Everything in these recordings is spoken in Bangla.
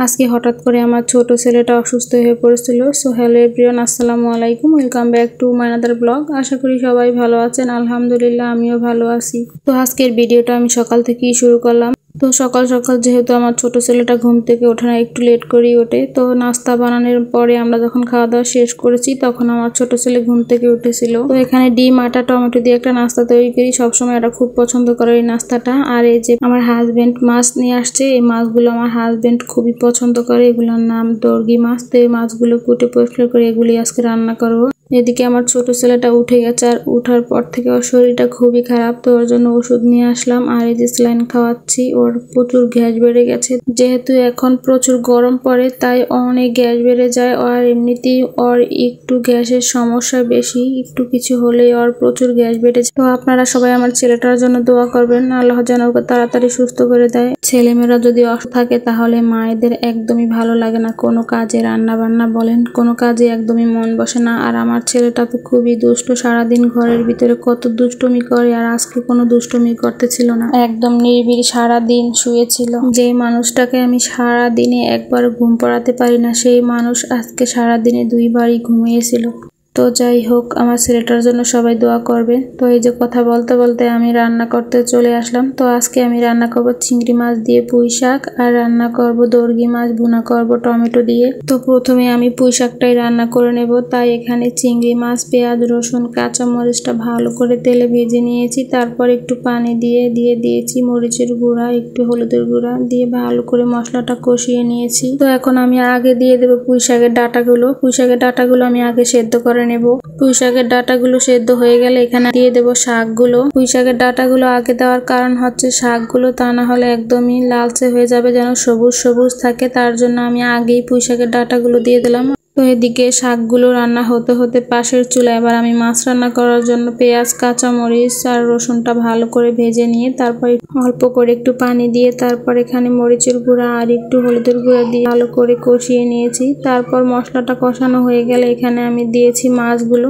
আজকে হঠাৎ করে আমার ছোট ছেলেটা অসুস্থ হয়ে পড়েছিল। সো হ্যালো এভরিওয়ান, আসসালামু আলাইকুম, welcome back to my another blog. আশা করি সবাই ভালো আছেন, আলহামদুলিল্লাহ আমিও ভালো আছি। তো আজকের ভিডিওটা আমি সকাল থেকেই শুরু করলাম। তো সকাল সকাল যেহেতু আমার ছোট ছেলেটা ঘুম থেকে ওঠে না, একটু লেট করেই ওঠে, তো নাস্তা বানানোর পরে আমরা যখন খাওয়া দাওয়া শেষ করেছি তখন আমার ছোট ছেলে ঘুম থেকে উঠেছিল। তো এখানে ডিম আটা টমেটো দিয়ে একটা নাস্তা তৈরি করি, সবসময় এটা খুব পছন্দ করে এই নাস্তাটা। আর এই যে আমার হাজবেন্ড মাছ নিয়ে আসছে, এই মাছগুলো আমার হাজবেন্ড খুবই পছন্দ করে, এগুলোর নাম দর্গি মাছ। তো এই মাছগুলো কুটে পরিষ্কার করে এগুলি আজকে রান্না করবো। এদিকে আমার ছোট ছেলেটা উঠে গেছে, আর উঠার পর থেকে ওর শরীরটা খুবই খারাপ, তো ওর জন্য ওষুধ নিয়ে আসলাম। আর এই যে স্যালাইন খাওয়াচ্ছি, ওর প্রচুর গ্যাস বেড়ে গেছে। যেহেতু এখন প্রচুর গরম পড়ে তাই অনেক গ্যাস বেড়ে যায়, আর এমনিতেই ওর একটু গ্যাসের সমস্যা বেশি, একটু কিছু হলেই ওর প্রচুর গ্যাস বেড়ে যায়। তো আপনারা সবাই আমার ছেলেটার জন্য দোয়া করবেন, আল্লাহ যেন ওকে তাড়াতাড়ি সুস্থ করে দেয়। ছেলেমেয়েরা যদি অসুস্থ থাকে তাহলে মায়েদের একদমই ভালো লাগে না, কোনো কাজে রান্না বান্না বলেন কোনো কাজে একদমই মন বসে না। আর আমার ছেলেটা তো খুবই দুষ্ট, সারাদিন ঘরের ভিতরে কত দুষ্টুমি করে, আর আজকে কোনো দুষ্টুমি করতেছিল না, একদম নির্বিড় সারাদিন শুয়েছিল। যে মানুষটাকে আমি সারাদিনে একবার ঘুম পড়াতে পারি না, সেই মানুষ আজকে সারাদিনে 2 বারই ঘুমিয়েছিল। তো যাই হোক, আমার ছেলেটার জন্য সবাই দোয়া করবে। তো এই যে কথা বলতে বলতে আমি রান্না করতে চলে আসলাম। তো আজকে আমি রান্না করব চিংড়ি মাছ দিয়ে পুঁই শাক, আর রান্না করব দর্গি মাছ ভুনা করব টমেটো দিয়ে। তো প্রথমে আমি পুঁই শাকটাই রান্না করে নেব, তাই এখানে চিংড়ি মাছ, পেঁয়াজ, রসুন, কাঁচা মরিচটা ভালো করে তেলে ভেজে নিয়েছি। তারপর একটু পানি দিয়ে দিয়েছি মরিচের গুঁড়া, একটু হলুদের গুঁড়া দিয়ে ভালো করে মশলাটা কষিয়ে নিয়েছি। তো এখন আমি আগে দিয়ে দেবো পুঁই শাকের ডাঁটাগুলো। পুঁই শাকের ডাঁটাগুলো আমি আগে সেদ্ধ করে নেব। পুঁই শাকের ডাঁটাগুলো সেদ্ধ হয়ে গেলে এখানে দিয়ে দেবো শাকগুলো। পুঁই শাকের ডাঁটাগুলো আগে দেওয়ার কারণ হচ্ছে শাকগুলো তা না হলে একদমই লালচে হয়ে যাবে, যেন সবুজ সবুজ থাকে, তার জন্য আমি আগেই পুঁই শাকের ডাঁটাগুলো দিয়ে দিলাম। তো এদিকে শাকগুলো রান্না হতে হতে পাশের চুলায় এবার আমি মাছ রান্না করার জন্য পেঁয়াজ, কাঁচা মরিচ আর রসুনটা ভালো করে ভেজে নিয়ে তারপর অল্প করে একটু পানি দিয়ে তারপর এখানে মরিচের গুঁড়া আর একটু হলুদের গুঁড়া দিয়ে ভালো করে কষিয়ে নিয়েছি। তারপর মশলাটা কষানো হয়ে গেলে এখানে আমি দিয়েছি মাছগুলো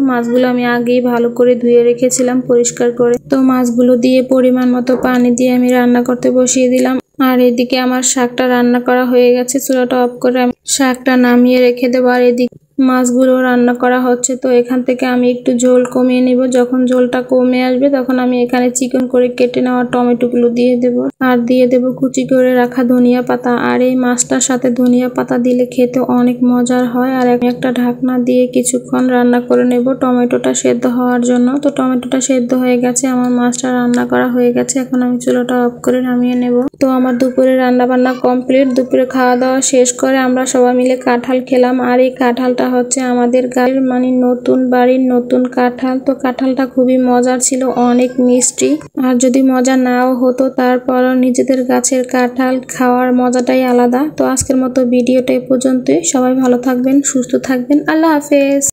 আমি আগেই ভালো করে ধুয়ে রেখেছিলাম পরিষ্কার করে। তো মাছগুলো দিয়ে পরিমাণ মতো পানি দিয়ে আমি রান্না করতে বসিয়ে দিলাম। আর এদিকে আমার শাকটা রান্না করা হয়ে গেছে, চুলাটা অফ করে আমি শাকটা নামিয়ে রেখে দেবো। আর এদিকে মাছগুলো রান্না করা হচ্ছে, তো এখান থেকে আমি একটু ঝোল কমিয়ে নিব। যখন ঝোলটা কমে আসবে তখন আমি এখানে চিকন করে কেটে নেওয়া টমেটোগুলো দিয়ে দেব, আর দিয়ে দেব কুচি করে রাখা ধনিয়া পাতা। আর এই মাছটার সাথে ধনিয়া পাতা দিলে খেতে অনেক মজার হয়। আর একটা ঢাকনা দিয়ে কিছুক্ষণ রান্না করে নেব টমেটোটা সেদ্ধ হওয়ার জন্য। তো টমেটোটা সেদ্ধ হয়ে গেছে, আমার মাছটা রান্না করা হয়ে গেছে, এখন আমি চুলাটা অফ করে নামিয়ে নেব। তো আমার দুপুরে রান্না বান্না কমপ্লিট। দুপুরে খাওয়া দাওয়া শেষ করে আমরা সবাই মিলে কাঁঠাল খেলাম। আর এই কাঁঠালটা হচ্ছে আমাদের গায়ের মানে নতুন বাড়ির নতুন কাঁঠাল। তো কাঁঠালটা খুবই মজার ছিল, অনেক মিষ্টি। আর যদি মজা নাও হতো তারপরও নিজেদের গাছের কাঁঠাল খাওয়ার মজাটাই আলাদা। তো আজকের মতো ভিডিওটা এ পর্যন্তই। সবাই ভালো থাকবেন, সুস্থ থাকবেন, আল্লাহ হাফেজ।